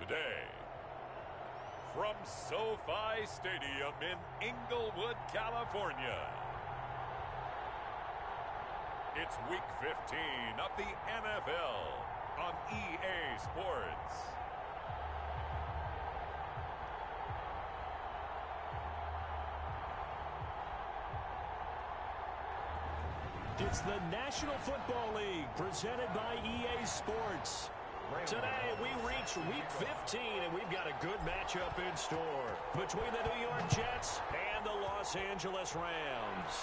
today. From SoFi Stadium in Inglewood, California, it's Week 15 of the NFL on EA Sports. It's the National Football League presented by EA Sports. Today we reach Week 15 and we've got a good matchup in store between the New York Jets and the Los Angeles Rams.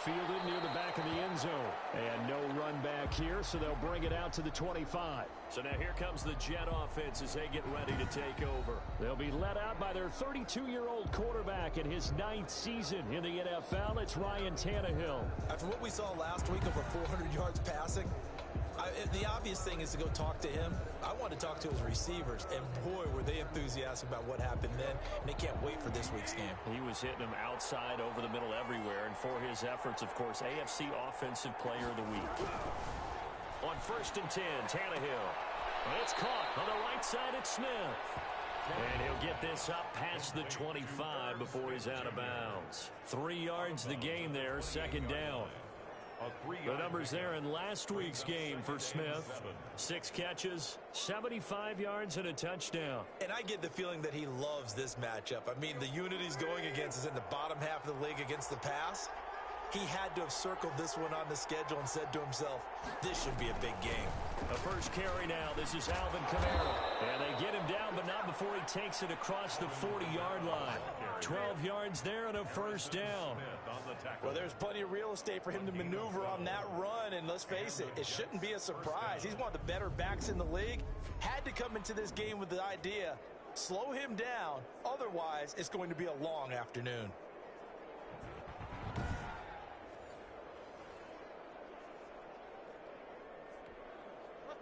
Fielded near the back of the end zone. And no run back here, so they'll bring it out to the 25. So now here comes the Jet offense as they get ready to take over. They'll be led out by their 32-year-old quarterback in his 9th season in the NFL. It's Ryan Tannehill. After what we saw last week, over 400 yards passing, the obvious thing is to go talk to him. I want to talk to his receivers, and boy, were they enthusiastic about what happened then, and they can't wait for this week's game. He was hitting them outside, over the middle, everywhere, and for his efforts, of course, AFC Offensive Player of the Week. On 1st and 10, Tannehill. It's caught on the right side at Smith. And he'll get this up past the 25 before he's out of bounds. 3 yards the game there, 2nd down. The numbers there in last week's game for Smith. 6 catches, 75 yards, and a touchdown. And I get the feeling that he loves this matchup. I mean, the unit he's going against is in the bottom half of the league against the pass. He had to have circled this one on the schedule and said to himself, this should be a big game. The first carry now. This is Alvin Kamara. And they get him down, but not before he takes it across the 40-yard line. 12 yards there and a 1st down. Well, there's plenty of real estate for him to maneuver on that run, and let's face it, it shouldn't be a surprise. He's one of the better backs in the league. Had to come into this game with the idea, slow him down, otherwise it's going to be a long afternoon.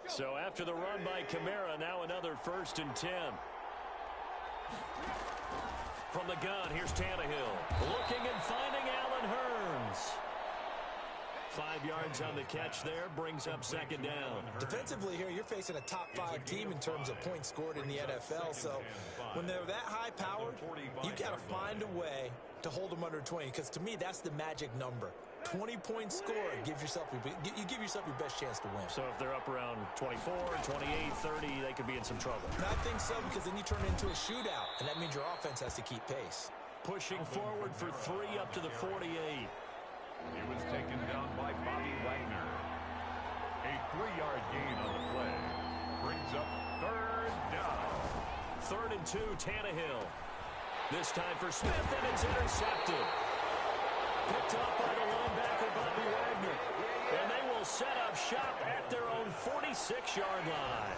So after the run by Kamara, now another 1st and 10. From the gun, here's Tannehill. Looking and finding Allen Hurns. 5 yards on the catch there, brings up 2nd down. Defensively here, you're facing a top 5 team in terms of points scored in the NFL. So when they're that high-powered, you've got to find a way to hold them under 20. Because to me, that's the magic number. 20 points scored, you give yourself your best chance to win. So if they're up around 24, 28, 30, they could be in some trouble. And I think so, because then you turn it into a shootout, and that means your offense has to keep pace. Pushing forward for 3 up to the 48. He was taken down by Bobby Wagner. A 3-yard gain on the play brings up 3rd down. 3rd and 2, Tannehill. This time for Smith, and it's intercepted. Picked up by the linebacker, Bobby Wagner. And they will set up shop at their own 46-yard line.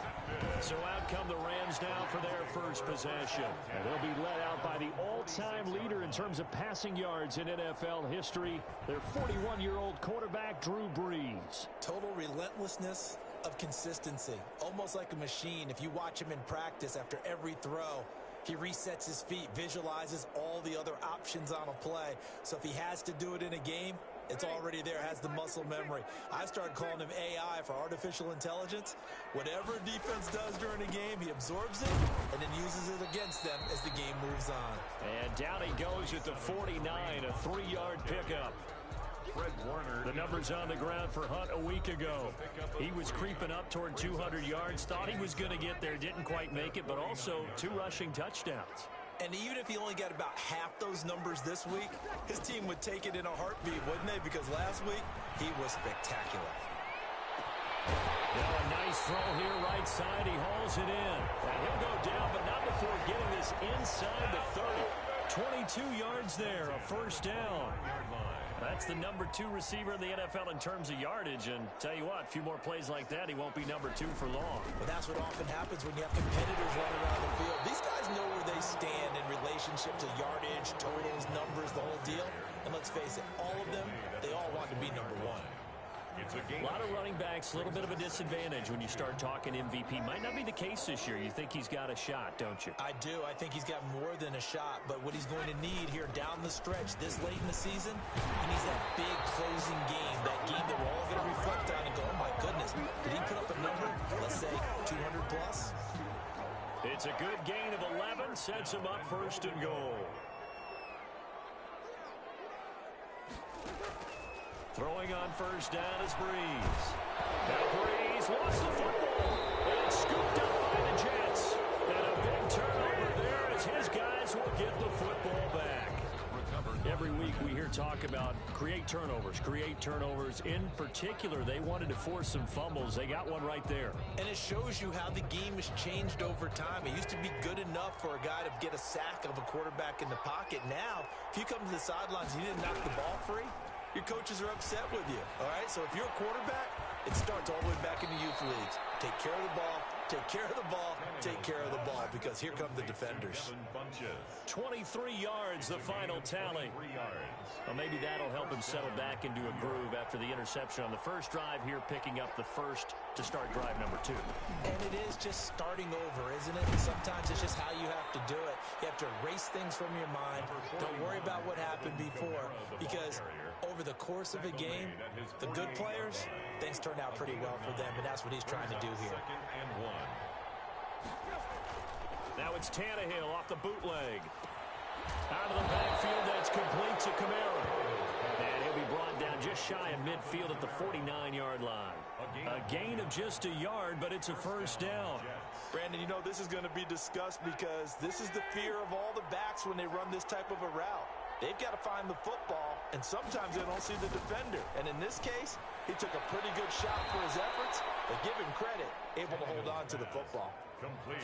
So out come the Rams now for their first possession. And they'll be led out by the all-time leader in terms of passing yards in NFL history, their 41-year-old quarterback, Drew Brees. Total relentlessness of consistency. Almost like a machine. If you watch him in practice after every throw, he resets his feet, visualizes all the other options on a play. So if he has to do it in a game, it's already there, has the muscle memory. I started calling him AI for artificial intelligence. Whatever defense does during a game, he absorbs it and then uses it against them as the game moves on. And down he goes at the 49, a 3-yard pickup. The numbers on the ground for Hunt a week ago. He was creeping up toward 200 yards, thought he was going to get there, didn't quite make it, but also 2 rushing touchdowns. And even if he only got about half those numbers this week, his team would take it in a heartbeat, wouldn't they? Because last week, he was spectacular. Now a nice throw here, right side. He hauls it in. And he'll go down, but not before getting this inside the 30. 22 yards there, a 1st down. That's the number 2 receiver in the NFL in terms of yardage. And tell you what, a few more plays like that, he won't be number 2 for long. But that's what often happens when you have competitors running around the field. These guys know where they stand in relationship to yardage, totals, numbers, the whole deal. And let's face it, all of them, they all want to be number 1. A lot of running backs, a little bit of a disadvantage when you start talking MVP. Might not be the case this year. You think he's got a shot, don't you? I do. I think he's got more than a shot. But what he's going to need here down the stretch this late in the season, he needs that big closing game, that game that we're all going to reflect on and go, oh, my goodness, did he put up a number, let's say 200 plus? It's a good gain of 11, sets him up first and goal. Throwing on first down is Breeze. Now Breeze lost the football, and it's scooped up by the Jets. And a big turnover there as his guys will get the football back. Every week we hear talk about create turnovers. In particular, they wanted to force some fumbles. They got one right there. And it shows you how the game has changed over time. It used to be good enough for a guy to get a sack of a quarterback in the pocket. Now, if you come to the sidelines and you didn't knock the ball free, your coaches are upset with you. All right, so if you're a quarterback, it starts all the way back in the youth leagues. Take care of the ball, take care of the ball, take care of the ball, because here come the defenders. 23 yards, the final tally. Well, maybe that'll help him settle back into a groove after the interception on the first drive here, picking up the first to start drive number 2. And it is just starting over, isn't it? And sometimes it's just how you have to do it. You have to erase things from your mind. Don't worry about what happened before, because over the course of a game, the good players, things turn out pretty well for them, and that's what he's trying to do here. Now it's Tannehill off the bootleg. Out of the backfield, that's complete to Kamara. And he'll be brought down just shy of midfield at the 49-yard line. A gain of just a yard, but it's a first down. Brandon, you know, this is going to be discussed because this is the fear of all the backs when they run this type of a route. They've got to find the football, and sometimes they don't see the defender. And in this case, he took a pretty good shot for his efforts, but give him credit, able to hold on to the football.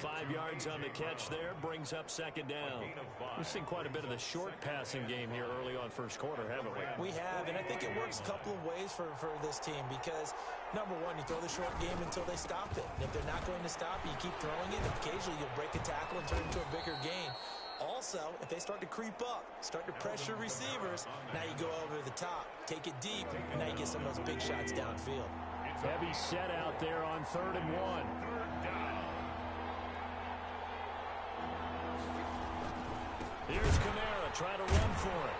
5 yards on the catch there, brings up second down. We've seen quite a bit of the short passing game here early on first quarter, haven't we? We have, and I think it works a couple of ways for this team because, number one, you throw the short game until they stop it. And if they're not going to stop it, you keep throwing it. Occasionally, you'll break a tackle and turn it into a bigger gain. Also, if they start to creep up, start to pressure receivers, now you go over the top, take it deep, and now you get some of those big shots downfield. Heavy set out there on 3rd and 1. Here's Kamara trying to run for it.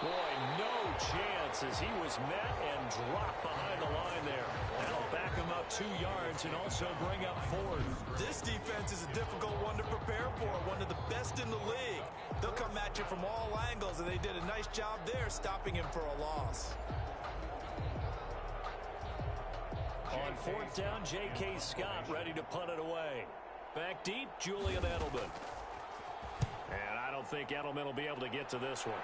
Boy, no chance as he was met and dropped behind the line there. That'll back him up 2 yards and also bring up 4th. This defense is a difficult one to prepare for, one of the best in the league. They'll come at you from all angles, and they did a nice job there stopping him for a loss. On 4th down, J.K. Scott ready to punt it away. Back deep, Julian Edelman. And I don't think Edelman will be able to get to this one.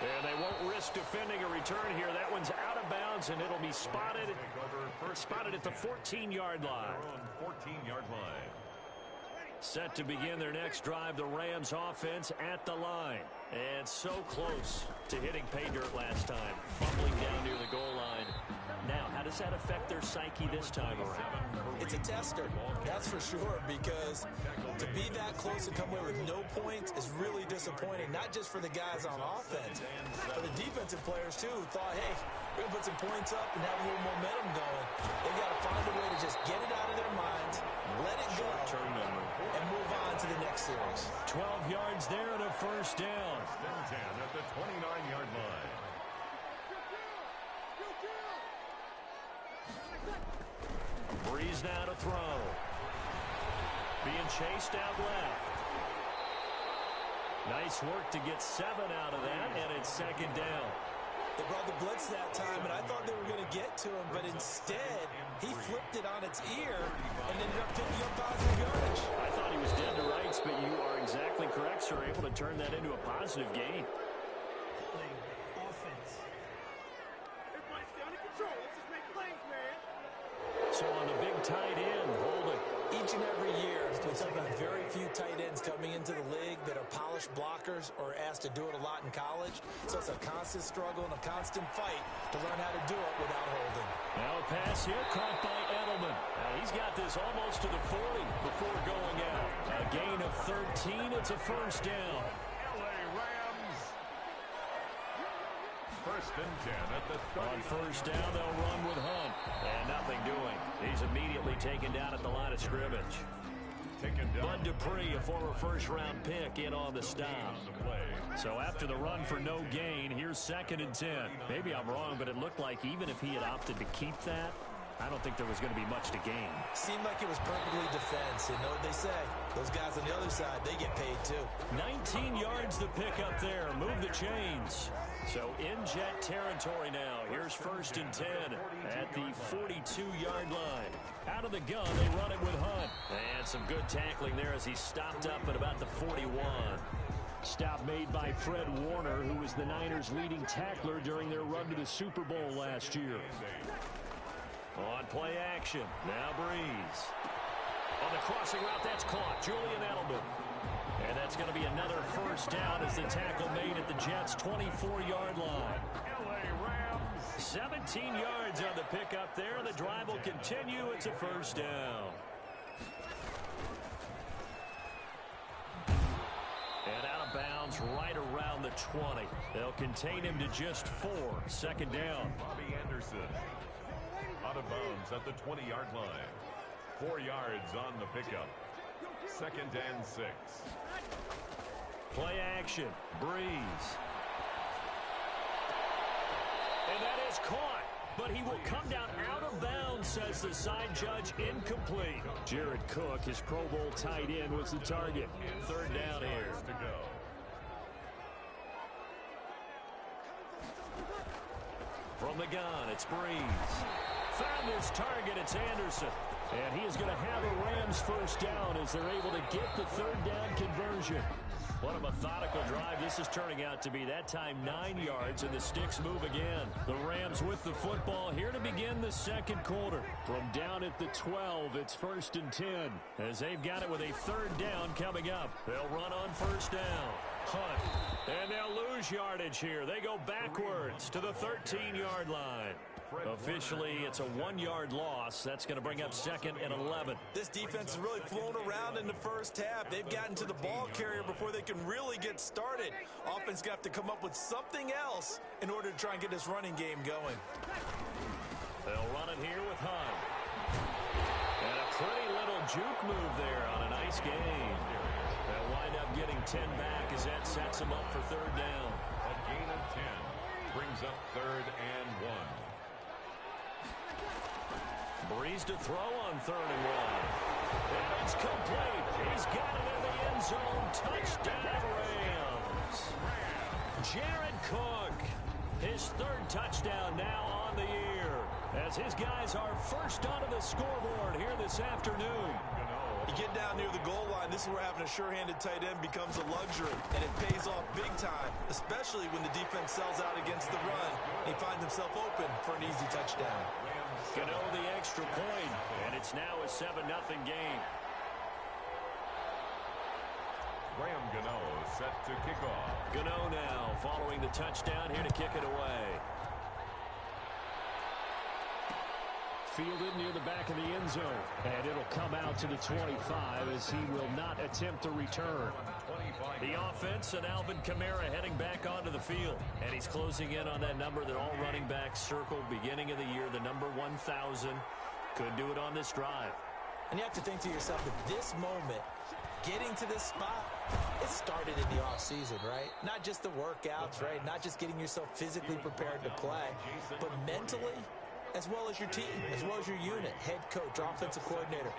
And they won't risk defending a return here. That one's out of bounds, and it'll be spotted at the 14-yard line. 14-yard line. Set to begin their next drive, the Rams offense at the line. And so close to hitting pay dirt last time, fumbling down near the goal line. Now, how does that affect their psyche this time around? It's a tester, that's for sure, because to be that close and come away with no points is really disappointing, not just for the guys on offense, for the defensive players, too, who thought, hey, we're going to put some points up and have a little momentum going. They got to find a way to just get it out of their minds, let it go, and move on to the next series. 12 yards there and a first down. 10 at the 29-yard line. Breeze now to throw. Being chased out left. Nice work to get 7 out of that, and it's second down. They brought the blitz that time, and I thought they were going to get to him, but instead, he flipped it on its ear and ended up picking up positive yardage. I thought he was dead to rights, but you are exactly correct, sir. Able to turn that into a positive gain. Offense. Everybody's down in control. Let's just make plays, man. So on the big tight end, holding. Each and every year, we talk about very few tight ends coming into the league that are polished blockers or asked to do it a lot in college. So it's a constant struggle and a constant fight to learn how to do it without holding. Now a pass here caught by Edelman. Now he's got this almost to the 40 before going out. A gain of 13. It's a first down. LA Rams. First and 10 at the 30. On first down, they'll run with Hunt. And nothing doing. He's immediately taken down at the line of scrimmage. Bud Dupree, a former first-round pick, in on the stop. So after the run for no gain, here's second and 10. Maybe I'm wrong, but it looked like even if he had opted to keep that, I don't think there was going to be much to gain. Seemed like it was perfectly defense. And know what they say? Those guys on the other side, they get paid too. 19 yards to pick up there. Move the chains. So in Jet territory now. Here's 1st and 10 at the 42-yard line. Out of the gun, they run it with Hunt. And some good tackling there as he stopped up at about the 41. Stop made by Fred Warner, who was the Niners' leading tackler during their run to the Super Bowl last year. On play action, now Breeze. On the crossing route, that's caught. Julian Edelman. And that's going to be another 1st down as the tackle made at the Jets' 24-yard line. 17 yards on the pickup there. The drive will continue. It's a 1st down. And out of bounds right around the 20. They'll contain him to just 4. 2nd down. Bobby Anderson out of bounds at the 20-yard line. 4 yards on the pickup. 2nd and 6. Play action. Breeze. And that is caught. But he will come down out of bounds, says the side judge. Incomplete. Jared Cook, his Pro Bowl tight end, was the target. 3rd down here. To go. From the gun, it's Breeze. Found his target, it's Anderson. And he is going to have a Rams 1st down as they're able to get the 3rd down conversion. What a methodical drive this is turning out to be. That time 9 yards, and the sticks move again. The Rams with the football here to begin the 2nd quarter. From down at the 12, it's 1st and 10. As they've got it with a 3rd down coming up. They'll run on 1st down. Hunt. And they'll lose yardage here. They go backwards to the 13-yard line. Officially, it's a 1-yard loss. That's going to bring up 2nd and 11. This defense has really flown around in the 1st half. They've gotten to the ball carrier before they can really get started. Offense going to have to come up with something else in order to try and get this running game going. They'll run it here with Hunt. And a pretty little juke move there on a nice game. They'll wind up getting 10 back as that sets them up for 3rd down. A gain of 10 brings up 3rd and 1. Breeze to throw on 3rd and 1. And it's complete. He's got it in the end zone. Touchdown, Rams. Jared Cook, his 3rd touchdown now on the year, as his guys are first onto the scoreboard here this afternoon. You get down near the goal line, this is where having a sure-handed tight end becomes a luxury, and it pays off big time, especially when the defense sells out against the run. He finds himself open for an easy touchdown. Gano the extra point, and it's now a 7-0 game. Graham Gano set to kick off. Gano now following the touchdown here to kick it away. Fielded near the back of the end zone, and it'll come out to the 25 as he will not attempt to return. The offense and Alvin Kamara heading back onto the field, and he's closing in on that number that all running backs circled beginning of the year, the number 1,000. Could do it on this drive. And you have to think to yourself, at this moment, getting to this spot, it started in the offseason, right? Not just the workouts, right? Not just getting yourself physically prepared to play, but mentally, as well as your team, as well as your unit, head coach, offensive coordinator.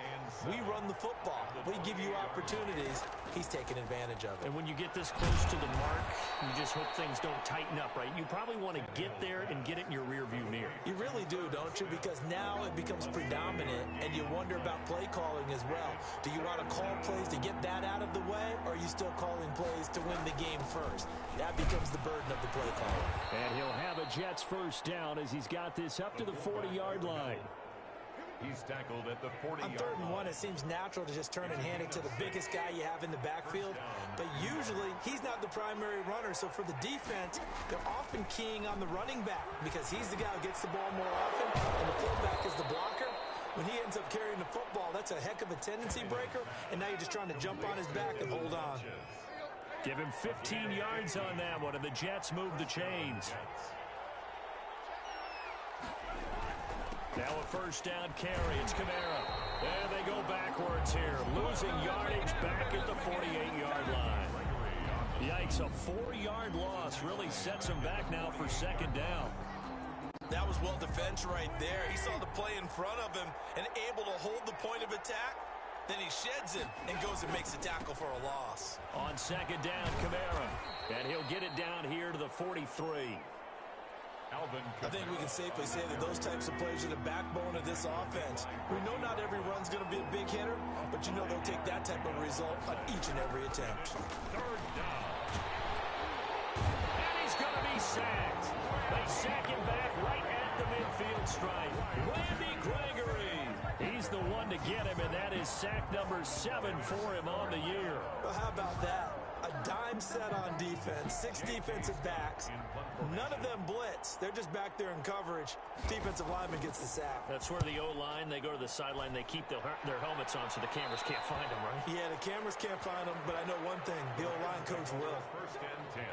We run the football. We give you opportunities. He's taking advantage of it. And when you get this close to the mark, you just hope things don't tighten up, right? You probably want to get there and get it in your rearview mirror. You really do, don't you? Because now it becomes predominant, and you wonder about play calling as well. Do you want to call plays to get that out of the way, or are you still calling plays to win the game first? That becomes the burden of the play caller. And he'll have a Jets 1st down as he's got this up to the 40-yard line. He's tackled at the 40-yard line. On 3rd and 1, it seems natural to just turn and hand it to the biggest guy you have in the backfield. But usually, he's not the primary runner. So for the defense, they're often keying on the running back because he's the guy who gets the ball more often, and the fullback is the blocker. When he ends up carrying the football, that's a heck of a tendency breaker, and now you're just trying to jump on his back and hold on. Give him 15 yards on that one, and the Jets move the chains. Now a 1st down carry. It's Kamara. And they go backwards here. Losing yardage back at the 48-yard line. Yikes, a 4-yard loss really sets them back now for 2nd down. That was well defense right there. He saw the play in front of him and able to hold the point of attack. Then he sheds it and goes and makes a tackle for a loss. On second down, Kamara. And he'll get it down here to the 43. I think we can safely say that those types of plays are the backbone of this offense. We know not every run's going to be a big hitter, but you know they'll take that type of result on each and every attempt. Third down. And he's going to be sacked. They sack him back right at the midfield stripe. Randy Gregory. He's the one to get him, and that is sack number 7 for him on the year. Well, how about that? A dime set on defense, 6 defensive backs. None of them blitz. They're just back there in coverage. Defensive lineman gets the sack. That's where the O-line, they go to the sideline, they keep their helmets on so the cameras can't find them, right? Yeah, the cameras can't find them, but I know one thing. The O-line coach will. First and 10.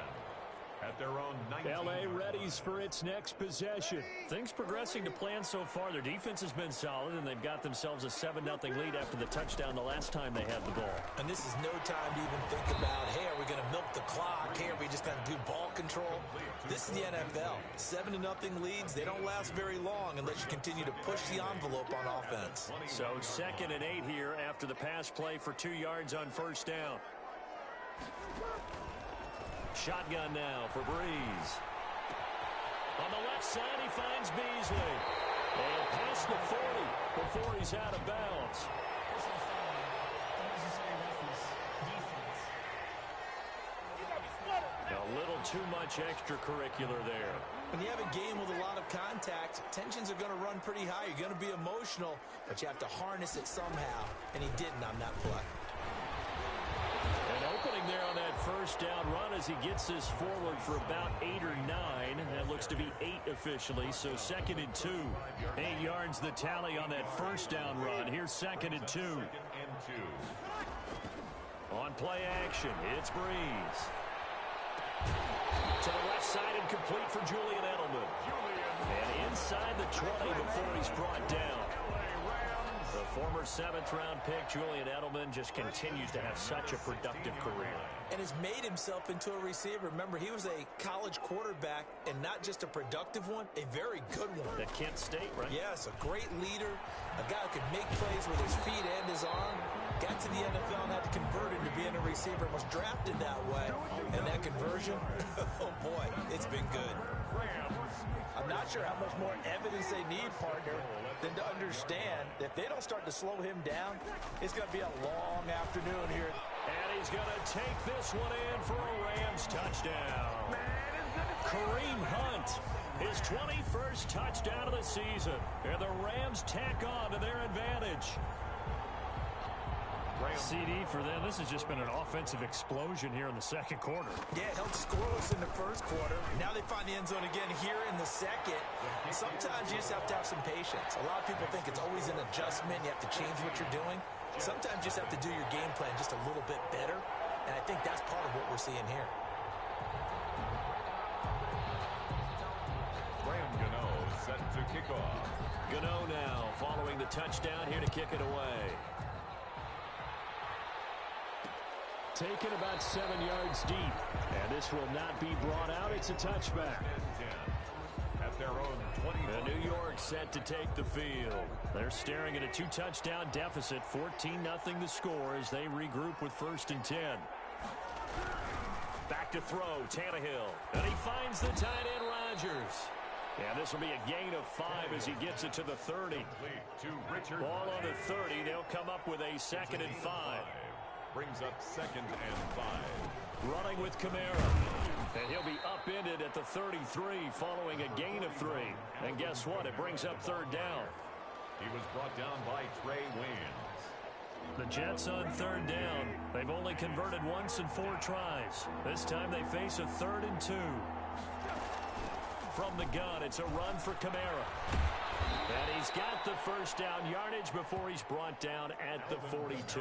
At their own 19. L.A. readies for its next possession. Things progressing to plan so far. Their defense has been solid, and they've got themselves a 7-0 lead after the touchdown the last time they had the ball. And this is no time to even think about, hey, are we going to milk the clock? Hey, are we just going to do ball control? This is the NFL. 7-0 leads, they don't last very long unless you continue to push the envelope on offense. So 2nd and 8 here after the pass play for 2 yards on first down. Shotgun now for Breeze. On the left side, he finds Beasley. And past the 40 before he's out of bounds. A little too much extracurricular there. When you have a game with a lot of contact, tensions are going to run pretty high. You're going to be emotional, but you have to harness it somehow. And he didn't on that play. An opening there on that first down run as he gets this forward for about 8 or 9. That looks to be 8 officially, so 2nd and 2. 8 yards the tally on that first down run. Here's 2nd and 2. On play action, it's Breeze. To the left side and complete for Julian Edelman. And inside the 20 before he's brought down. The former 7th-round pick, Julian Edelman, just continues to have such a productive career. And has made himself into a receiver. Remember, he was a college quarterback, and not just a productive one, a very good one. At Kent State, right? Yes, a great leader, a guy who could make plays with his feet and his arm. Got to the NFL and had to convert into being a receiver and was drafted that way. And that conversion, oh boy, it's been good. I'm not sure how much more evidence they need, partner, than to understand that if they don't start to slow him down, it's going to be a long afternoon here. And he's going to take this one in for a Rams touchdown. Kareem Hunt, his 21st touchdown of the season. And the Rams tack on to their advantage. CD for them. This has just been an offensive explosion here in the second quarter. Yeah, held scoreless in the first quarter. Now they find the end zone again here in the second. Sometimes you just have to have some patience. A lot of people think it's always an adjustment. You have to change what you're doing. Sometimes you just have to do your game plan just a little bit better. And I think that's part of what we're seeing here. Graham Gano set to kick off. Gano now following the touchdown here to kick it away. Taken about 7 yards deep. And this will not be brought out. It's a touchback. At their own 20. And New York set to take the field. They're staring at a 2-touchdown deficit. 14-0 the score as they regroup with 1st and 10. Back to throw, Tannehill. And he finds the tight end, Rodgers. And this will be a gain of 5 as he gets it to the 30. Ball on the 30. They'll come up with a 2nd and 5. Brings up 2nd and 5. Running with Kamara. And he'll be upended at the 33 following a gain of 3. And guess what? It brings up 3rd down. He was brought down by Trey Waynes. The Jets on 3rd down. They've only converted once in 4 tries. This time they face a 3rd and 2. From the gun, it's a run for Kamara. And he's got the first down yardage before he's brought down at the 42.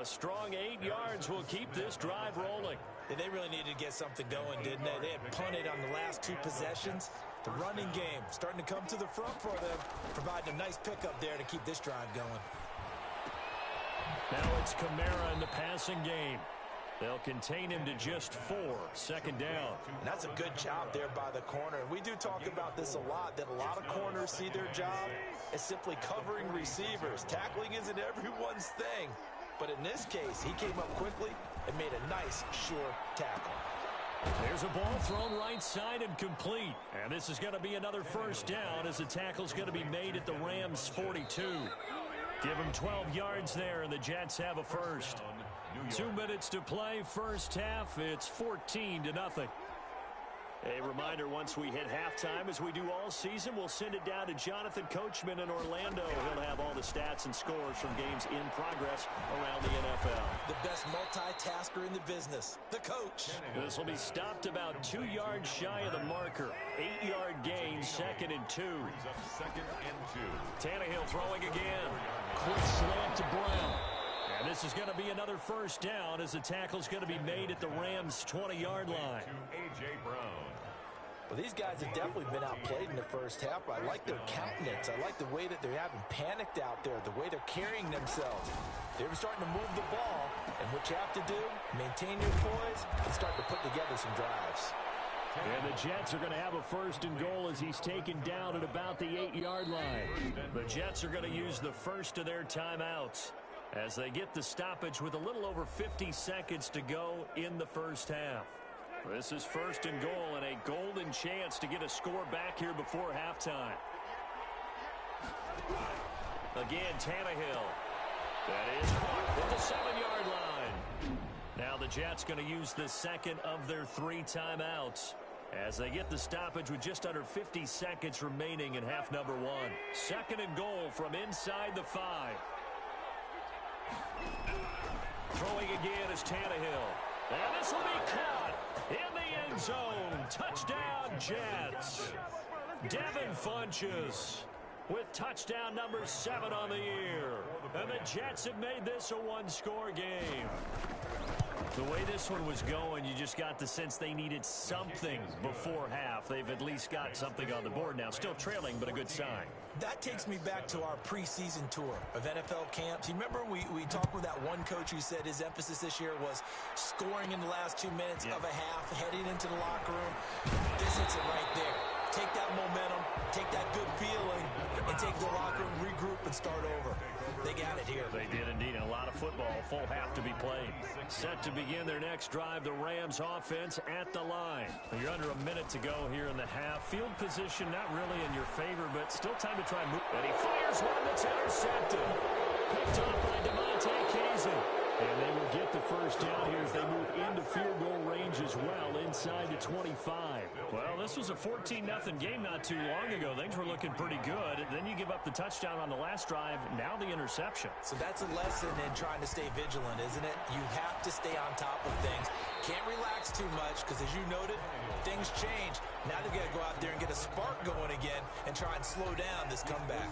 A strong 8 yards will keep this drive rolling. Yeah, they really needed to get something going, didn't they? They had punted on the last 2 possessions. The running game starting to come to the front for them, providing a nice pickup there to keep this drive going. Now it's Kamara in the passing game. They'll contain him to just 4. Second down. And that's a good job there by the corner. We do talk about this a lot, that a lot of corners see their job as simply covering receivers. Tackling isn't everyone's thing. But in this case, he came up quickly and made a nice, sure tackle. There's a ball thrown right side and complete. And this is going to be another first down as the tackle's going to be made at the Rams' 42. Give them 12 yards there, and the Jets have a first. 2 minutes to play, first half. It's 14-0. A reminder, once we hit halftime, as we do all season, we'll send it down to Jonathan Coachman in Orlando. He'll have all the stats and scores from games in progress around the NFL. The best multitasker in the business, the coach. This will be stopped about 2 yards shy of the marker. 8-yard gain, 2nd and 2. Second and 2. Tannehill throwing again. Quick slant to Brown. And this is going to be another first down as the tackle's going to be made at the Rams' 20-yard line. To A.J. Brown. Well, these guys have definitely been outplayed in the first half. I like their countenance. I like the way that they're having panicked out there, the way they're carrying themselves. They're starting to move the ball, and what you have to do, maintain your poise and start to put together some drives. And the Jets are going to have a first and goal as he's taken down at about the 8-yard line. The Jets are going to use the first of their timeouts as they get the stoppage with a little over 50 seconds to go in the first half. This is first and goal and a golden chance to get a score back here before halftime. Again, Tannehill. That is caught at the 7-yard line. Now the Jets going to use the second of their 3 timeouts as they get the stoppage with just under 50 seconds remaining in half number 1. Second and goal from inside the 5. Throwing again is Tannehill. And this will be caught in the end zone. Touchdown, Jets. Devin Funchess with touchdown number 7 on the year. And the Jets have made this a 1-score game. The way this one was going, you just got the sense they needed something before half. They've at least got something on the board now. Still trailing, but a good sign. That takes me back to our preseason tour of NFL camps. You remember we talked with that one coach who said his emphasis this year was scoring in the last 2 minutes of a half, heading into the locker room. This hits it right there. Take that momentum, take that good feeling, and take the locker room, regroup, and start over. They got it here. They did indeed. A lot of football, full half to be played. Set to begin their next drive, the Rams offense at the line. You're under a minute to go here in the half. Field position not really in your favor, but still time to try and move. And he fires one that's intercepted. Picked off by DeMonte Kazin. And they will get the first down here as they move into field goal range as well, inside the 25. Well, this was a 14-0 game not too long ago. Things were looking pretty good. Then you give up the touchdown on the last drive. Now the interception. So that's a lesson in trying to stay vigilant, isn't it? You have to stay on top of things. Can't relax too much because, as you noted, things change. Now they've got to go out there and get a spark going again and try and slow down this comeback.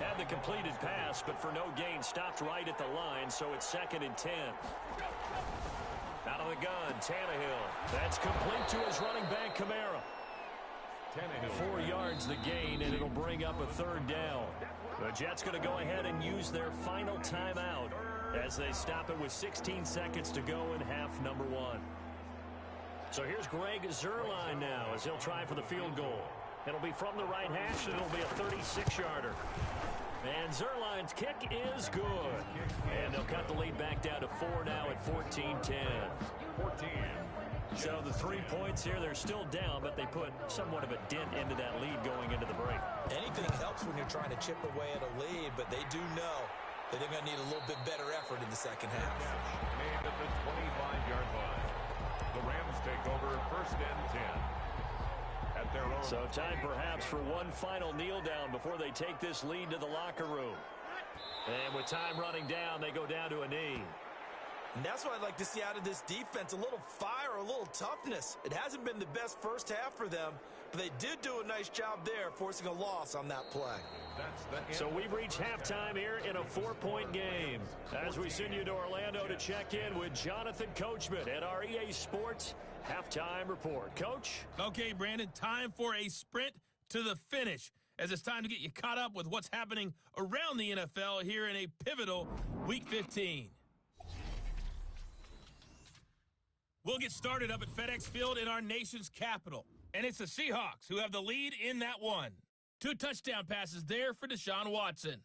Had the completed pass, but for no gain, stopped right at the line, so it's 2nd and 10. Out of the gun, Tannehill. That's complete to his running back, Kamara. 4 yards the gain, and it'll bring up a 3rd down. The Jets going to go ahead and use their final timeout as they stop it with 16 seconds to go in half number 1. So here's Greg Zuerlein now as he'll try for the field goal. It'll be from the right hash, and it'll be a 36-yarder. And Zuerlein's kick is good. And they'll cut the lead back down to 4 now at 14-10. 14. So the 3 points here, they're still down, but they put somewhat of a dent into that lead going into the break. Anything helps when you're trying to chip away at a lead, but they do know that they're going to need a little bit better effort in the second half. Made at the 25-yard line. The Rams take over 1st and 10. At their own. So time perhaps for one final kneel down before they take this lead to the locker room. And with time running down, they go down to a knee. And that's what I'd like to see out of this defense, a little fire, a little toughness. It hasn't been the best first half for them, but they did do a nice job there, forcing a loss on that play. So we've reached halftime here in a 4-point game. As we send you to Orlando to check in with Jonathan Coachman at our EA Sports Halftime Report. Coach? Okay, Brandon, time for a sprint to the finish, as it's time to get you caught up with what's happening around the NFL here in a pivotal Week 15. We'll get started up at FedEx Field in our nation's capital. And it's the Seahawks who have the lead in that one. 2 touchdown passes there for Deshaun Watson.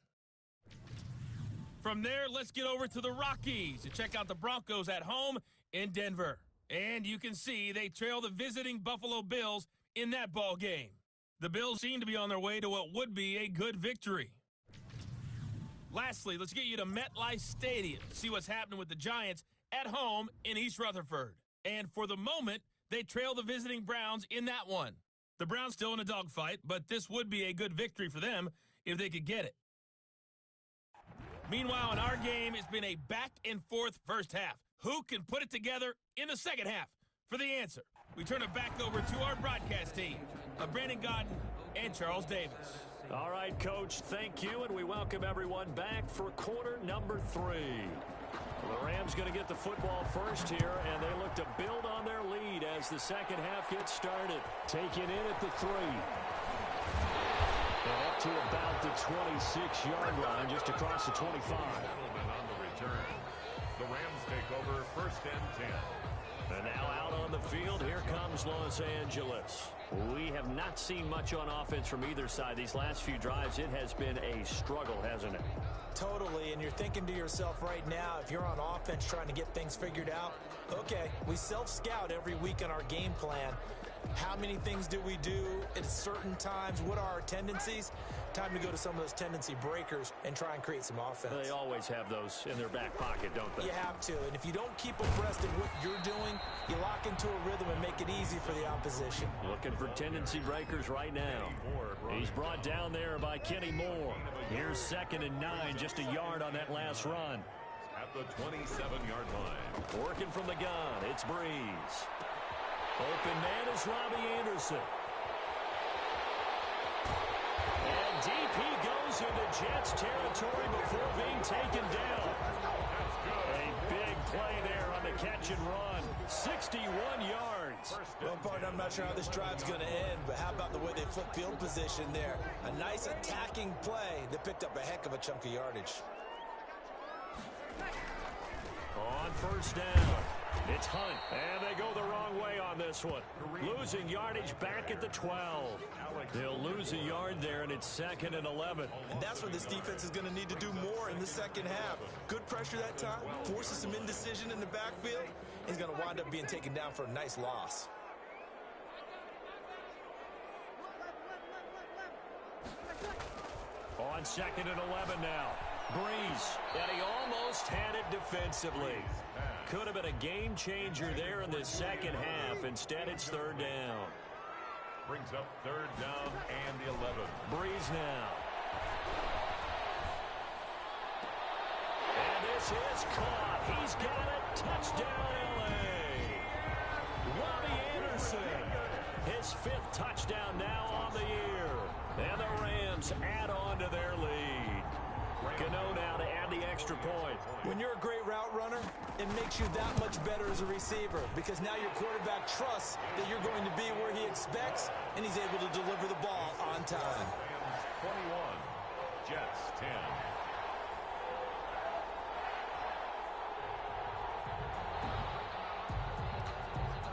From there, let's get over to the Rockies to check out the Broncos at home in Denver. And you can see they trail the visiting Buffalo Bills in that ball game. The Bills seem to be on their way to what would be a good victory. Lastly, let's get you to MetLife Stadium to see what's happening with the Giants at home in East Rutherford. And for the moment, they trail the visiting Browns in that one. The Browns still in a dogfight, but this would be a good victory for them if they could get it. Meanwhile, in our game, it's been a back-and-forth first half. Who can put it together in the second half? For the answer, we turn it back over to our broadcast team of Brandon Godden and Charles Davis. All right, Coach, thank you, and we welcome everyone back for quarter number 3. The Rams going to get the football first here, and they look to build on their lead as the second half gets started. Taking in at the 3. And up to about the 26-yard line, just across the 25. Gentlemen on the return. The Rams take over first and 10. And now out on the field, here comes Los Angeles. We have not seen much on offense from either side. These last few drives, it has been a struggle, hasn't it? Totally, and you're thinking to yourself right now, if you're on offense trying to get things figured out, okay, we self-scout every week on our game plan. How many things do we do at certain times? What are our tendencies? Time to go to some of those tendency breakers and try and create some offense. They always have those in their back pocket, don't they? You have to, and if you don't keep abreast of what you're doing, you lock into a rhythm and make it easy for the opposition. Looking for tendency breakers right now. He's brought down there by Kenny Moore. Here's 2nd and 9, just a yard on that last run. At the 27-yard line. Working from the gun, it's Breeze. Open man is Robbie Anderson. And deep he goes into Jets territory before being taken down. A big play there on the catch and run. 61 yards. Well, partner, I'm not sure how this drive's going to end, but how about the way they flip field position there? A nice attacking play that picked up a heck of a chunk of yardage. On first down, it's Hunt, and they go the wrong way on this one. Losing yardage back at the 12. They'll lose a yard there, and it's 2nd and 11. And that's where this defense is going to need to do more in the second half. Good pressure that time, forces some indecision in the backfield. He's going to wind up being taken down for a nice loss. On 2nd and 11 now. Breeze, and he almost had it defensively. Could have been a game changer there in the second half. Instead, it's 3rd down. Brings up 3rd down and 11. Breeze now. And this is caught. He's got it. Touchdown, L.A. Robbie Anderson. His 5th touchdown now on the year. And the Rams add on to their lead. Gano now to add the extra point. When you're a great route runner, it makes you that much better as a receiver because now your quarterback trusts that you're going to be where he expects, and he's able to deliver the ball on time. 21, Jets 10.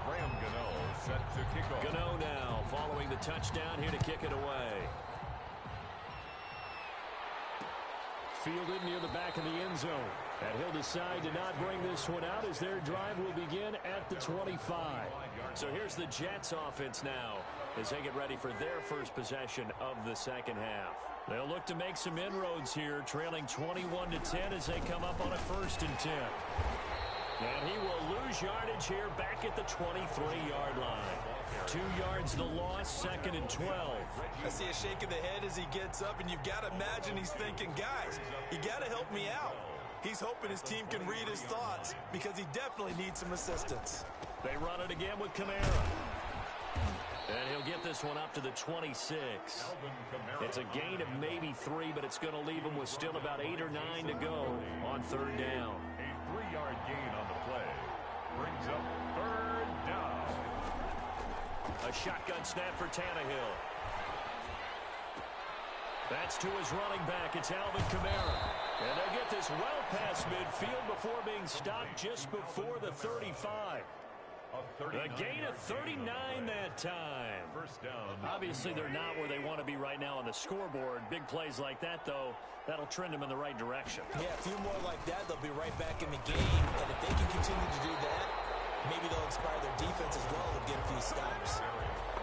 Graham Gano set to kick off. Gano now following the touchdown here to kick it away. Fielded near the back of the end zone. And he'll decide to not bring this one out as their drive will begin at the 25. So here's the Jets offense now as they get ready for their first possession of the second half. They'll look to make some inroads here, trailing 21-10 as they come up on a 1st and 10. And he will lose yardage here back at the 23-yard line. 2 yards the loss, 2nd and 12. I see a shake of the head as he gets up, and you've got to imagine he's thinking, guys, you got to help me out. He's hoping his team can read his thoughts because he definitely needs some assistance. They run it again with Kamara. And he'll get this one up to the 26. It's a gain of maybe 3, but it's going to leave him with still about 8 or 9 to go on 3rd down. A 3-yard gain on the play. Brings up 3rd down. A shotgun snap for Tannehill. That's to his running back. It's Alvin Kamara. And they'll get this well past midfield before being stopped just before the 35. A gain of 39 that time. First down. Obviously, they're not where they want to be right now on the scoreboard. Big plays like that, though, that'll trend them in the right direction. Yeah, a few more like that, they'll be right back in the game. And if they can continue to do that, maybe they'll inspire their defense as well to get a few stops.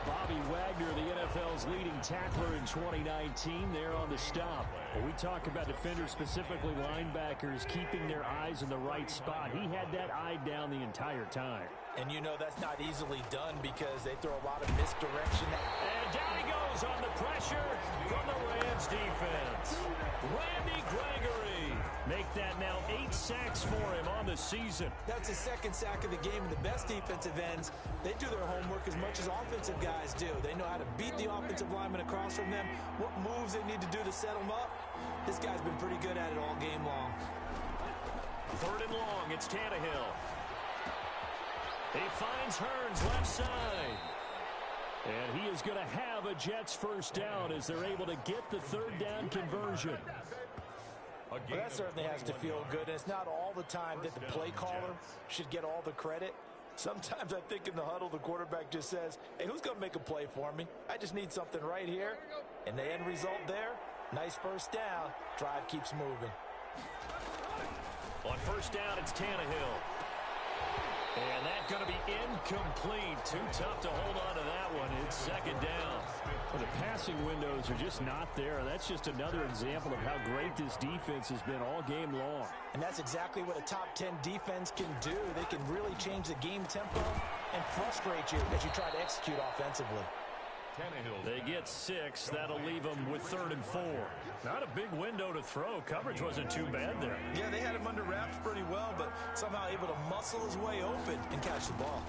Bobby Wagner, the NFL's leading tackler in 2019, there on the stop. When we talk about defenders, specifically linebackers, keeping their eyes in the right spot, he had that eye down the entire time. And you know that's not easily done because they throw a lot of misdirection. And down he goes on the pressure from the Rams defense. Randy Gregory. Make that now 8 sacks for him on the season. That's his second sack of the game, and the best defensive ends, they do their homework as much as offensive guys do. They know how to beat the offensive lineman across from them, what moves they need to do to set them up. This guy's been pretty good at it all game long. 3rd and long, it's Tannehill. He finds Hearns left side. And he is going to have a Jets first down as they're able to get the 3rd down conversion. Well, that certainly has to feel good. And it's not all the time that the play caller should get all the credit. Sometimes I think in the huddle, the quarterback just says, hey, who's going to make a play for me? I just need something right here. And the end result there, nice first down. Drive keeps moving. On first down, it's Tannehill. And that's going to be incomplete. Too tough to hold on to that one. It's 2nd down. Well, the passing windows are just not there. That's just another example of how great this defense has been all game long. And that's exactly what a top 10 defense can do. They can really change the game tempo and frustrate you as you try to execute offensively. They get 6. That'll leave them with 3rd and 4. Not a big window to throw. Coverage wasn't too bad there. Yeah, they had him under wraps pretty well, but somehow able to muscle his way open and catch the ball.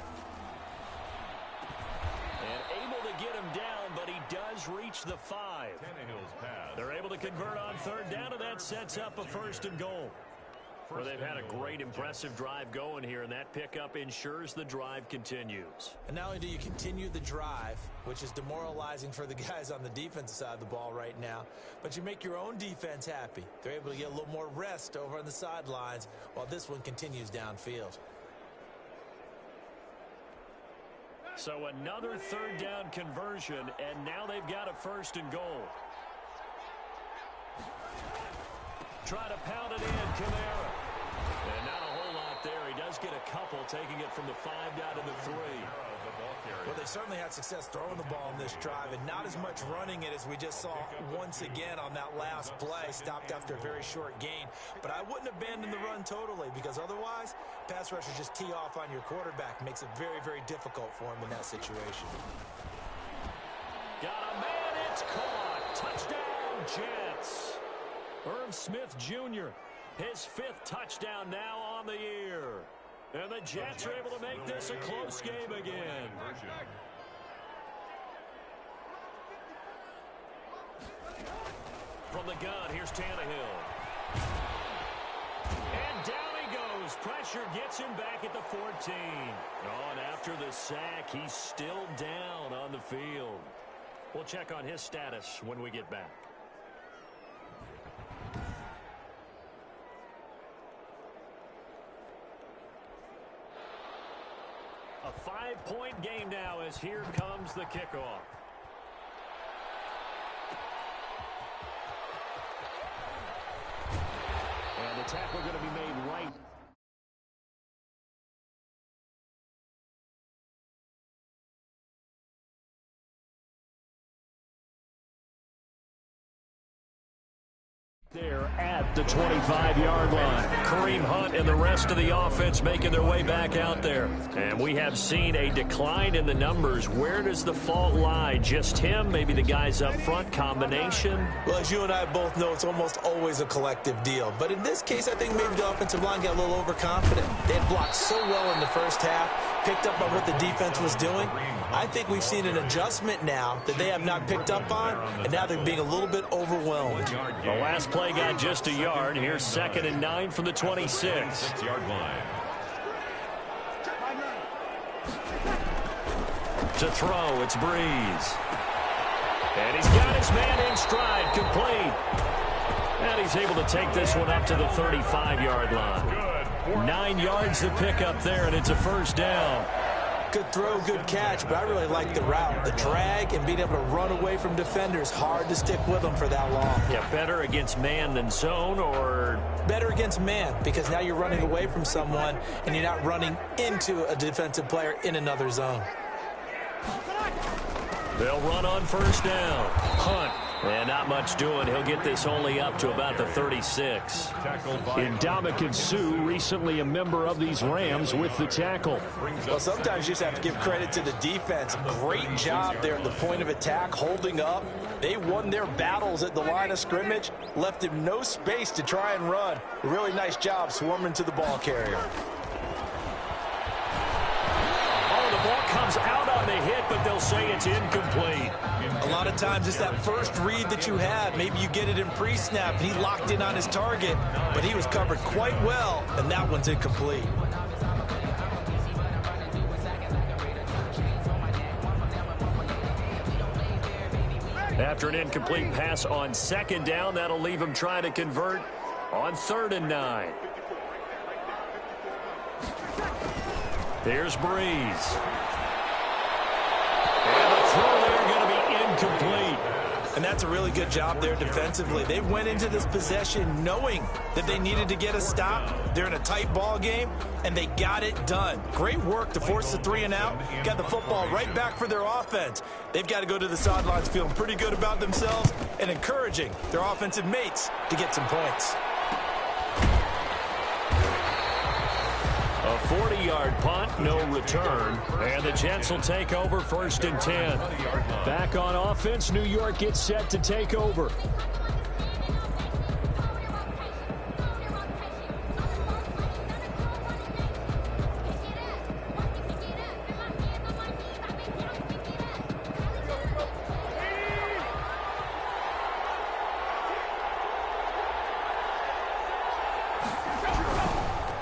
And able to get him down, but he does reach the 5. They're able to convert on 3rd down, and that sets up a 1st and goal. Well, they've had a great, impressive drive going here, and that pickup ensures the drive continues. And not only do you continue the drive, which is demoralizing for the guys on the defensive side of the ball right now, but you make your own defense happy. They're able to get a little more rest over on the sidelines while this one continues downfield. So another 3rd down conversion, and now they've got a 1st and goal. Try to pound it in, Kamara. And not a whole lot there. He does get a couple, taking it from the 5 down to the 3. Well, they certainly had success throwing the ball in this drive, and not as much running it as we just saw once again on that last play. Stopped after a very short gain. But I wouldn't abandon the run totally, because otherwise, pass rushers just tee off on your quarterback. Makes it very, very difficult for him in that situation. Got a man, it's caught. Touchdown, Jets. Irv Smith Jr., his 5th touchdown now on the year. And the Jets are able to make this a close game again. From the gun, here's Tannehill. And down he goes. Pressure gets him back at the 14. Oh, and after the sack, he's still down on the field. We'll check on his status when we get back. A 5-point game now as here comes the kickoff. And the tackle going to be made right. There at the 25-yard line. Kareem Hunt and the rest of the offense making their way back out there. And we have seen a decline in the numbers. Where does the fault lie? Just him? Maybe the guys up front? Combination? Well, as you and I both know, it's almost always a collective deal. But in this case, I think maybe the offensive line got a little overconfident. They had blocked so well in the first half, picked up on what the defense was doing. I think we've seen an adjustment now that they have not picked up on, and now they're being a little bit overwhelmed. The last play got just a yard. Here's 2nd and 9 from the 26. 6-yard line. To throw, it's Breeze. And he's got his man in stride, complete. And he's able to take this one up to the 35-yard line. 9 yards to pick up there, and it's a 1st down. Good throw, good catch, but I really like the route. The drag and being able to run away from defenders, hard to stick with them for that long. Yeah, better against man than zone, or? Better against man, because now you're running away from someone and you're not running into a defensive player in another zone. They'll run on first down. Hunt. And not much doing. He'll get this only up to about the 36. Ndamukong Suh, recently a member of these Rams, with the tackle. Well, sometimes you just have to give credit to the defense. Great job there at the point of attack, holding up. They won their battles at the line of scrimmage, left him no space to try and run. A really nice job swarming to the ball carrier. Oh, the ball comes out on the hit, but they'll say it's incomplete. A lot of times it's that first read that you have. Maybe you get it in pre-snap, and he locked in on his target, but he was covered quite well, and that one's incomplete. After an incomplete pass on second down, that'll leave him trying to convert on 3rd and 9. Here's Breeze. And the throw there going to be incomplete. And that's a really good job there defensively. They went into this possession knowing that they needed to get a stop. They're in a tight ball game, and they got it done. Great work to force the 3 and out. Got the football right back for their offense. They've got to go to the sidelines feeling pretty good about themselves and encouraging their offensive mates to get some points. A 40-yard punt, no return. And the Jets will take over 1st and 10. Back on offense, New York gets set to take over.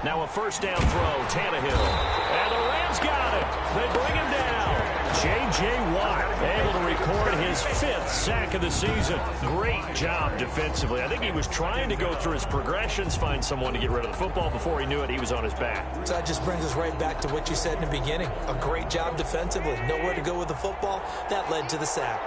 Now a first down throw, Tannehill. And the Rams got it. They bring him down. J.J. Watt able to record his 5th sack of the season. Great job defensively. I think he was trying to go through his progressions, find someone to get rid of the football. Before he knew it, he was on his back. So that just brings us right back to what you said in the beginning. A great job defensively. Nowhere to go with the football. That led to the sack.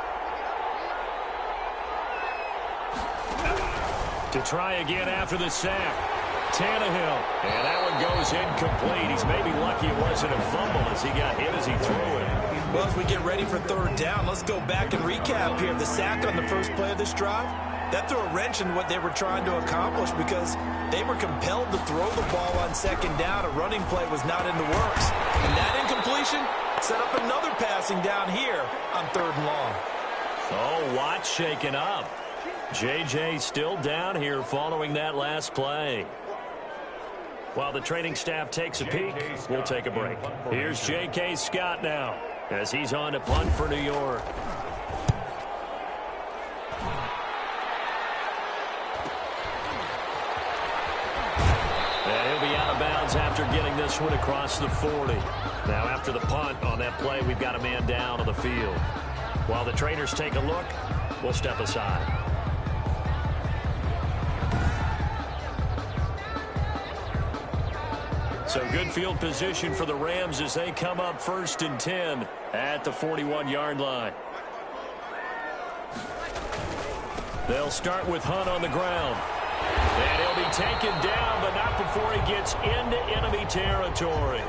To try again after the sack. Tannehill. And that one goes incomplete. He's maybe lucky it wasn't a fumble as he got hit as he threw it. Well, as we get ready for 3rd down, let's go back and recap here. The sack on the first play of this drive, that threw a wrench in what they were trying to accomplish because they were compelled to throw the ball on 2nd down. A running play was not in the works. And that incompletion set up another passing down here on 3rd and long. Oh, Watt shaken up. J.J. still down here following that last play. While the training staff takes a peek, we'll take a break. Here's J.K. Scott now as he's on to punt for New York. And he'll be out of bounds after getting this one across the 40. Now after the punt on that play, we've got a man down on the field. While the trainers take a look, we'll step aside. So good field position for the Rams as they come up 1st and 10 at the 41-yard line. They'll start with Hunt on the ground. And he'll be taken down, but not before he gets into enemy territory.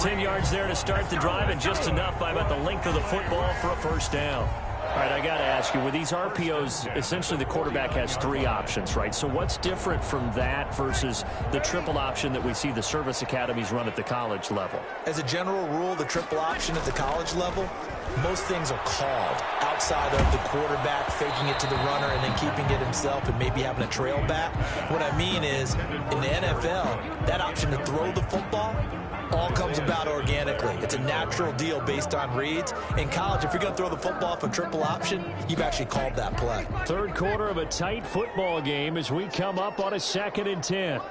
10 yards there to start the drive, and just enough by about the length of the football for a first down. All right, I got to ask you, with these RPOs, essentially the quarterback has 3 options, right? So what's different from that versus the triple option that we see the service academies run at the college level? As a general rule, the triple option at the college level, most things are called outside of the quarterback faking it to the runner and then keeping it himself and maybe having a trail back. What I mean is, in the NFL, that option to throw the football all comes about organically. It's a natural deal based on reads. In college, if you're going to throw the football off a triple option, you've actually called that play. 3rd quarter of a tight football game as we come up on a 2nd and 10.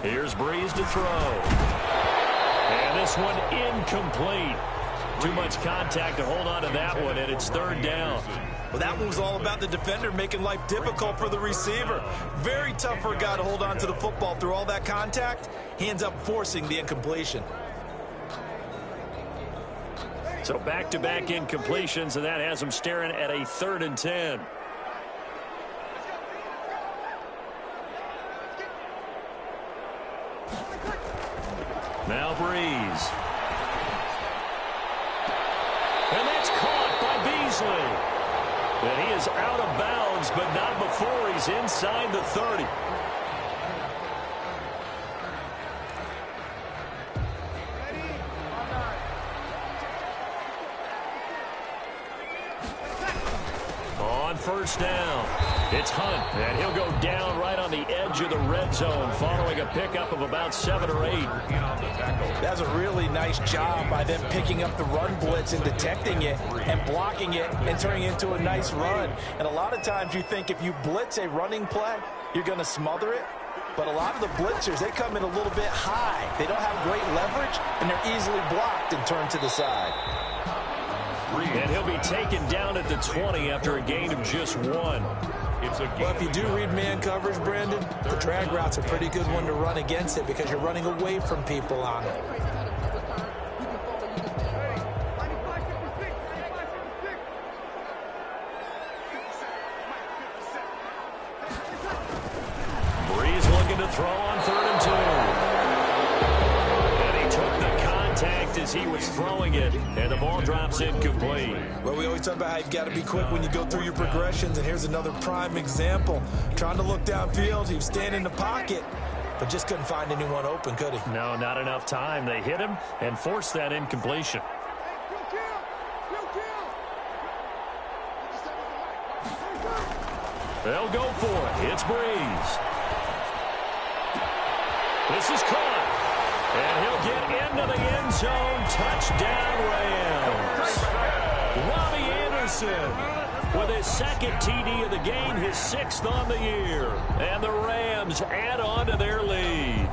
Here's Breeze to throw. And this one incomplete. Too much contact to hold on to that one, and it's third down. Well, that one was all about the defender making life difficult for the receiver. Very tough for a guy to hold on to the football through all that contact. He ends up forcing the incompletion. So back-to-back incompletions, and that has him staring at a 3rd and 10. Now Breeze. And that's caught by Beasley. And he is out of bounds, but not before he's inside the 30. On first down, it's Hunt, and he'll go down right on the edge of the red zone following a pickup of about 7 or 8. That's a really nice job by them picking up the run blitz and detecting it and blocking it and turning it into a nice run. And a lot of times you think if you blitz a running play, you're going to smother it. But a lot of the blitzers, they come in a little bit high. They don't have great leverage, and they're easily blocked and turned to the side. And he'll be taken down at the 20 after a gain of just 1. Well, if you do read man coverage, Brandon, the drag route's a pretty good one to run against it because you're running away from people on it. Breeze looking to throw on 3rd and 2. And he took the contact as he was throwing it, and the ball drops incomplete. Well, we always talk about how you've got to be quick when you go through your progressions, and here's another prime example. Trying to look downfield, he was standing in the pocket, but just couldn't find anyone open, could he? No, not enough time. They hit him and forced that incompletion. They'll go for it. It's Breeze. This is caught. And he'll get into the end zone. Touchdown, Rams. Robbie Anderson with his 2nd TD of the game, his 6th on the year. And the Rams add on to their lead.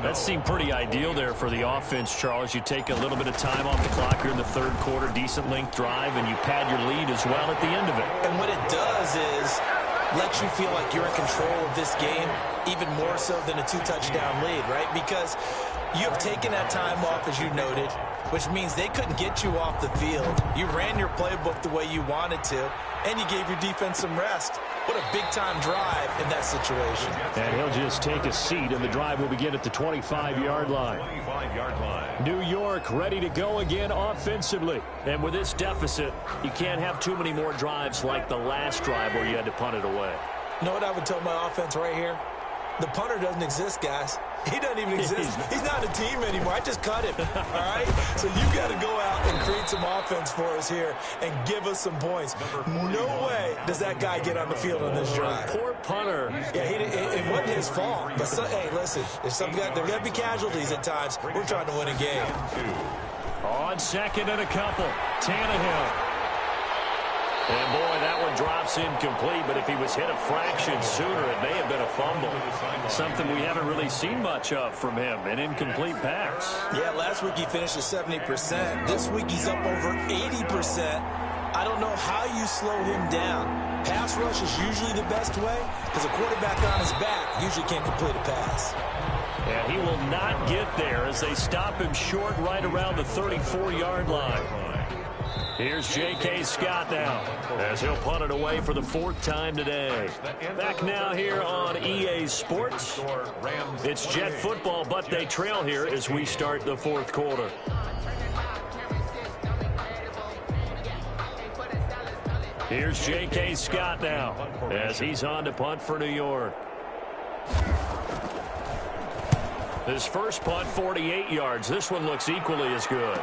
That seemed pretty ideal there for the offense, Charles. You take a little bit of time off the clock here in the 3rd quarter, decent length drive, and you pad your lead as well at the end of it. And what it does is let you feel like you're in control of this game, even more so than a 2-touchdown lead, right? Because you have taken that time off, as you noted, which means they couldn't get you off the field. You ran your playbook the way you wanted to, and you gave your defense some rest. What a big-time drive in that situation. And he'll just take a seat, and the drive will begin at the 25-yard line. New York ready to go again offensively. And with this deficit, you can't have too many more drives like the last drive where you had to punt it away. You know what I would tell my offense right here? The punter doesn't exist, guys. He doesn't even exist. He's not a team anymore. I just cut him, all right? So you got to go out and create some offense for us here and give us some points. No way does that guy get on the field on this drive. Poor punter. Yeah, it wasn't his fault. But, hey, listen, there got to be casualties at times. We're trying to win a game. On 2nd and a couple, Tannehill. And, boy, that one drops incomplete, but if he was hit a fraction sooner, it may have been a fumble. Something we haven't really seen much of from him, an incomplete pass. Yeah, last week he finished at 70%. This week he's up over 80%. I don't know how you slow him down. Pass rush is usually the best way because a quarterback on his back usually can't complete a pass. And he will not get there as they stop him short right around the 34-yard line. Here's J.K. Scott now as he'll punt it away for the 4th time today. Back now here on EA Sports. It's Jet football, but they trail here as we start the 4th quarter. Here's J.K. Scott now as he's on to punt for New York. His first punt, 48 yards. This one looks equally as good.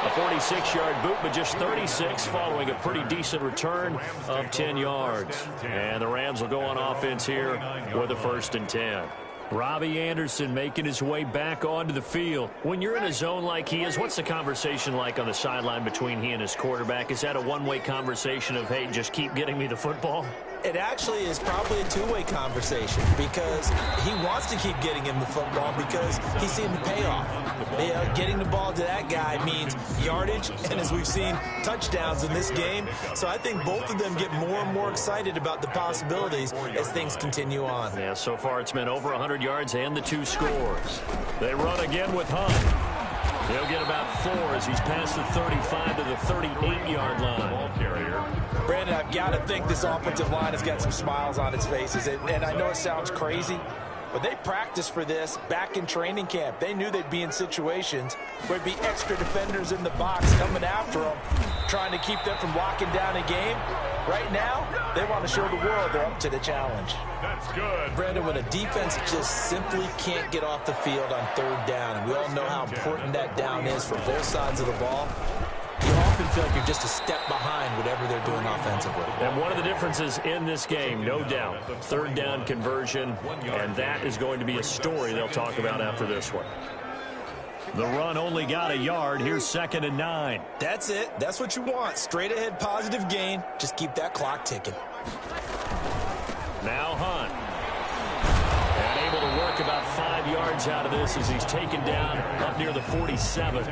A 46-yard boot, but just 36 following a pretty decent return of 10 yards. And the Rams will go on offense here with a 1st and 10. Robbie Anderson making his way back onto the field. When you're in a zone like he is, what's the conversation like on the sideline between he and his quarterback? Is that a one-way conversation of, hey, just keep getting me the football? It actually is probably a two-way conversation because he wants to keep getting him the football because he's seen the payoff. Getting the ball to that guy means yardage, and as we've seen, touchdowns in this game. So I think both of them get more and more excited about the possibilities as things continue on. Yeah, so far it's been over 100 yards and the 2 scores. They run again with Hunt. He'll get about 4 as he's past the 35 to the 38-yard line. Brandon, I've got to think this offensive line has got some smiles on its faces. And I know it sounds crazy, but they practiced for this back in training camp. They knew they'd be in situations where there'd be extra defenders in the box coming after them, trying to keep them from locking down a game. Right now, they want to show the world they're up to the challenge. That's good. Brandon, when a defense just simply can't get off the field on third down, and we all know how important that down is for both sides of the ball, you often feel like you're just a step behind whatever they're doing offensively. And one of the differences in this game, no doubt, third down conversion, and that is going to be a story they'll talk about after this one. The run only got a yard. Here's 2nd and 9. That's it. That's what you want. Straight ahead positive gain. Just keep that clock ticking. Now Hunt. And able to work about 5 yards out of this as he's taken down up near the 47.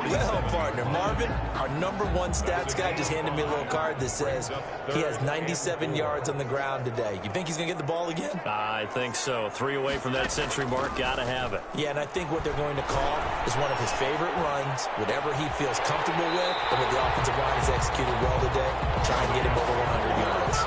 Well, partner, Marvin, our #1 stats guy just handed me a little card that says he has 97 yards on the ground today. You think he's going to get the ball again? I think so. 3 away from that century mark. Got to have it. Yeah, and I think what they're going to call is one of his favorite runs, whatever he feels comfortable with, and what the offensive line has executed well today, try and get him over 100 yards.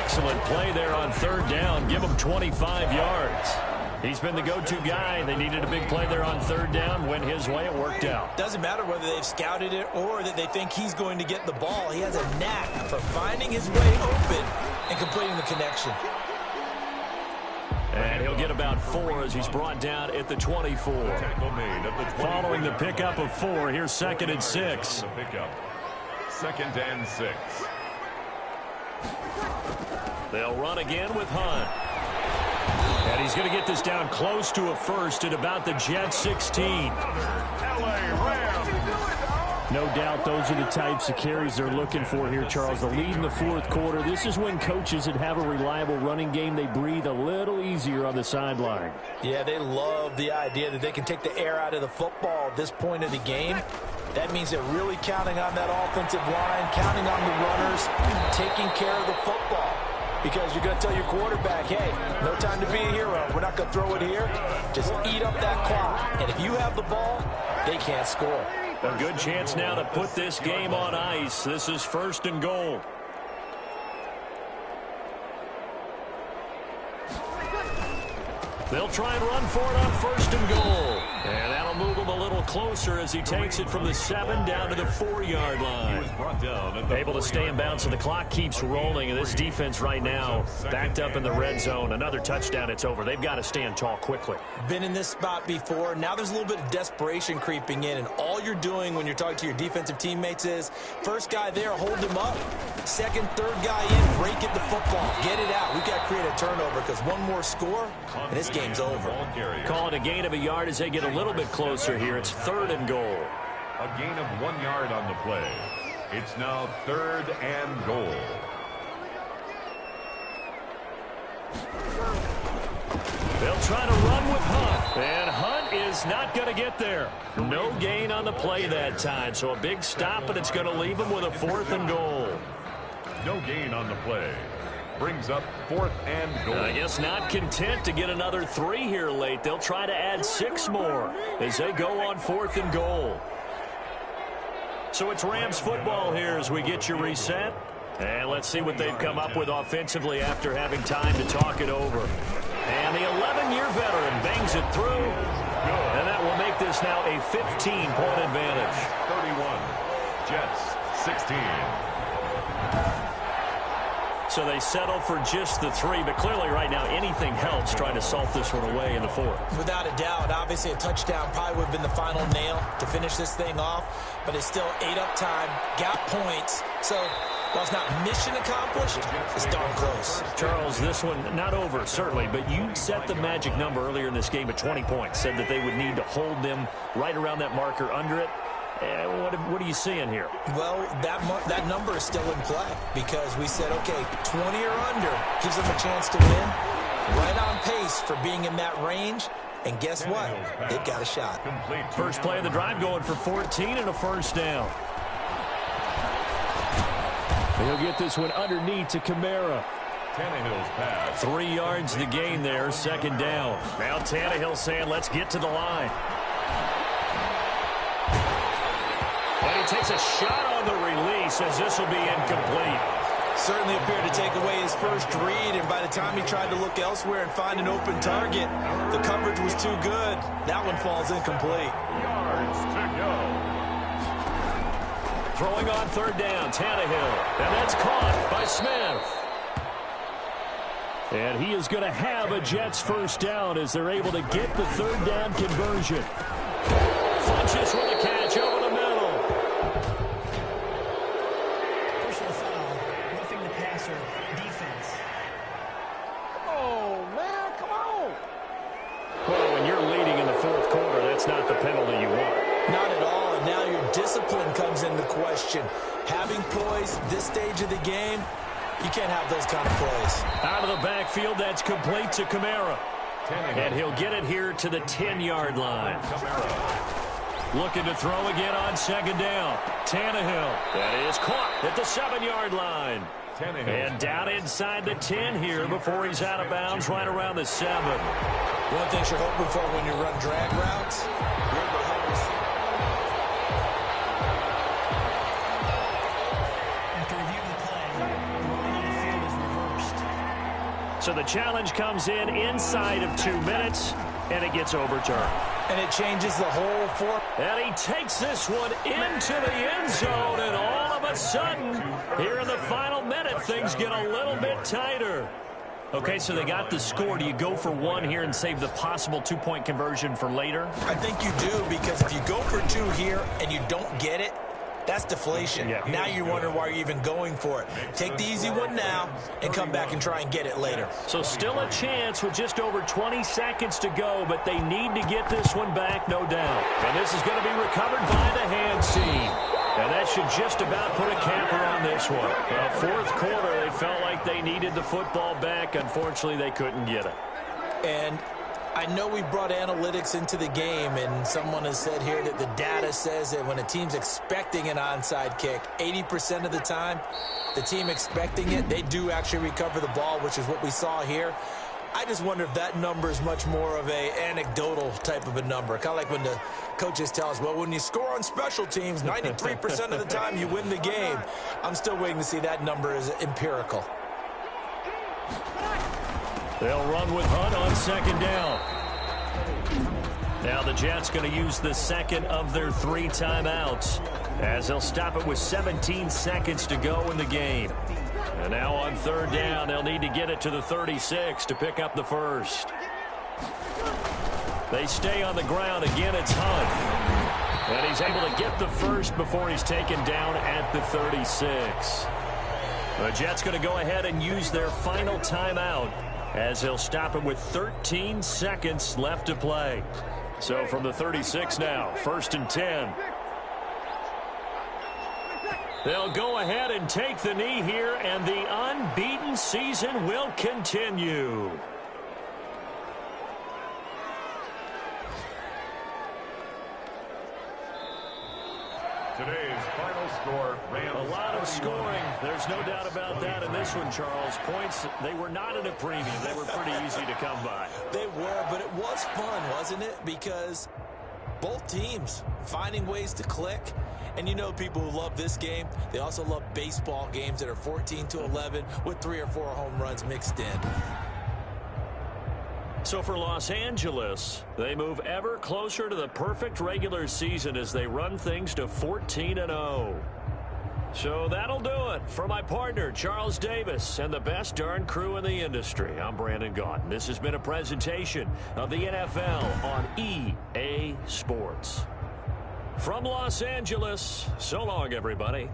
Excellent play there on third down. Give him 25 yards. He's been the go-to guy. They needed a big play there on third down. Went his way. It worked out. Doesn't matter whether they've scouted it or that they think he's going to get the ball. He has a knack for finding his way open and completing the connection. And he'll get about 4 as he's brought down at the 24. Following the pickup of 4, here's 2nd and 6. 2nd and 6. They'll run again with Hunt. And he's going to get this down close to a first at about the Jet 16. No doubt those are the types of carries they're looking for here, Charles. The lead in the 4th quarter. This is when coaches that have a reliable running game, they breathe a little easier on the sideline. Yeah, they love the idea that they can take the air out of the football at this point of the game. That means they're really counting on that offensive line, counting on the runners, taking care of the football. Because you're going to tell your quarterback, hey, no time to be a hero. We're not going to throw it here. Just eat up that clock. And if you have the ball, they can't score. A good chance now to put this game on ice. This is 1st and goal. They'll try and run for it on 1st and goal. And that'll move him a little closer as he takes it from the 7 down to the 4-yard line. Able to stay in bounds, and the clock keeps rolling. And this defense right now backed up in the red zone. Another touchdown, it's over. They've got to stand tall quickly. Been in this spot before. Now there's a little bit of desperation creeping in. And all you're doing when you're talking to your defensive teammates is, first guy there, hold him up. Second, third guy in, break it the football. Get it out. We've got to create a turnover because one more score, and this game's over. Call it a gain of a yard as they get a little bit closer here. It's 3rd and goal. A gain of 1 yard on the play. It's now 3rd and goal. They'll try to run with Hunt. And Hunt is not going to get there. No gain on the play that time. So a big stop, but it's going to leave him with a 4th and goal. No gain on the play. Brings up 4th and goal. I guess not content to get another 3 here late. They'll try to add 6 more as they go on 4th and goal. So it's Rams football here as we get you reset. And let's see what they've come up with offensively after having time to talk it over. And the 11-year veteran bangs it through. And that will make this now a 15-point advantage. 31. Jets 16. So they settle for just the 3, but clearly right now anything helps trying to salt this one away in the 4th. Without a doubt, obviously a touchdown probably would have been the final nail to finish this thing off, but it's still ate up time, got points, so while it's not mission accomplished, it's darn close. Charles, this one not over, certainly, but you set the magic number earlier in this game at 20 points, said that they would need to hold them right around that marker under it. What are you seeing here? Well, that number is still in play because we said, okay, 20 or under gives them a chance to win. Right on pace for being in that range. And guess what? They've got a shot. First play of the drive going for 14 and a first down. He'll get this one underneath to Kamara. Tannehill's pass. 3 yards the gain there, second down. Now Tannehill saying, let's get to the line. And he takes a shot on the release as this will be incomplete. Certainly appeared to take away his first read, and by the time he tried to look elsewhere and find an open target, the coverage was too good. That one falls incomplete. Yards to go. Throwing on third down, Tannehill. And that's caught by Smith. And he is going to have a Jets first down as they're able to get the third down conversion. Funches with a catch over the middle. Personal foul, roughing the passer, defense. Oh, man, come on. Well, when you're leading in the fourth quarter, that's not the penalty you want. Not at all, and now your discipline comes into question. Having poise this stage of the game, you can't have those kind of plays. Out of the backfield, that's complete to Kamara. And he'll get it here to the 10-yard line. Looking to throw again on second down. Tannehill. That is caught at the 7-yard line. And down inside the 10 here before he's out of bounds right around the 7. One thing you're hoping for when you run drag routes, you're able to help receive. After reviewing the play, the running on the field is reversed. So the challenge comes in inside of 2 minutes, and it gets overturned. And it changes the whole form. And he takes this one into the end zone, and all of a sudden, here in the final minute, things get a little bit tighter. Okay, so they got the score. Do you go for one here and save the possible 2-point conversion for later? I think you do, because if you go for 2 here and you don't get it, that's deflation. Yeah. Now you wonder why you're even going for it. Take the easy one now and come back and try and get it later. So still a chance with just over 20 seconds to go, but they need to get this one back, no doubt. And this is going to be recovered by the hands team. And that should just about put a capper on this one. Well, fourth quarter, they felt like they needed the football back. Unfortunately, they couldn't get it. And I know we brought analytics into the game, and someone has said here that the data says that when a team's expecting an onside kick, 80% of the time, the team expecting it, they do actually recover the ball, which is what we saw here. I just wonder if that number is much more of a anecdotal type of a number. Kind of like when the coaches tell us, well, when you score on special teams, 93% of the time you win the game. I'm still waiting to see that number is empirical. They'll run with Hunt on second down. Now the Jets going to use the second of their 3 timeouts as they'll stop it with 17 seconds to go in the game. And now on third down, they'll need to get it to the 36 to pick up the first. They stay on the ground. Again, it's Hunt. And he's able to get the first before he's taken down at the 36. The Jets going to go ahead and use their final timeout as they'll stop it with 13 seconds left to play. So from the 36 now, 1st and 10. They'll go ahead and take the knee here, and the unbeaten season will continue. Today's final score, Rams. A lot of scoring. There's no doubt about that in this one, Charles. Points, they were not at a premium. They were pretty easy to come by. They were, but it was fun, wasn't it? Because both teams finding ways to click. And you know people who love this game, they also love baseball games that are 14-11 with 3 or 4 home runs mixed in. So for Los Angeles, they move ever closer to the perfect regular season as they run things to 14-0. So that'll do it. For my partner, Charles Davis, and the best darn crew in the industry, I'm Brandon Gaudin. This has been a presentation of the NFL on EA Sports. From Los Angeles, so long, everybody.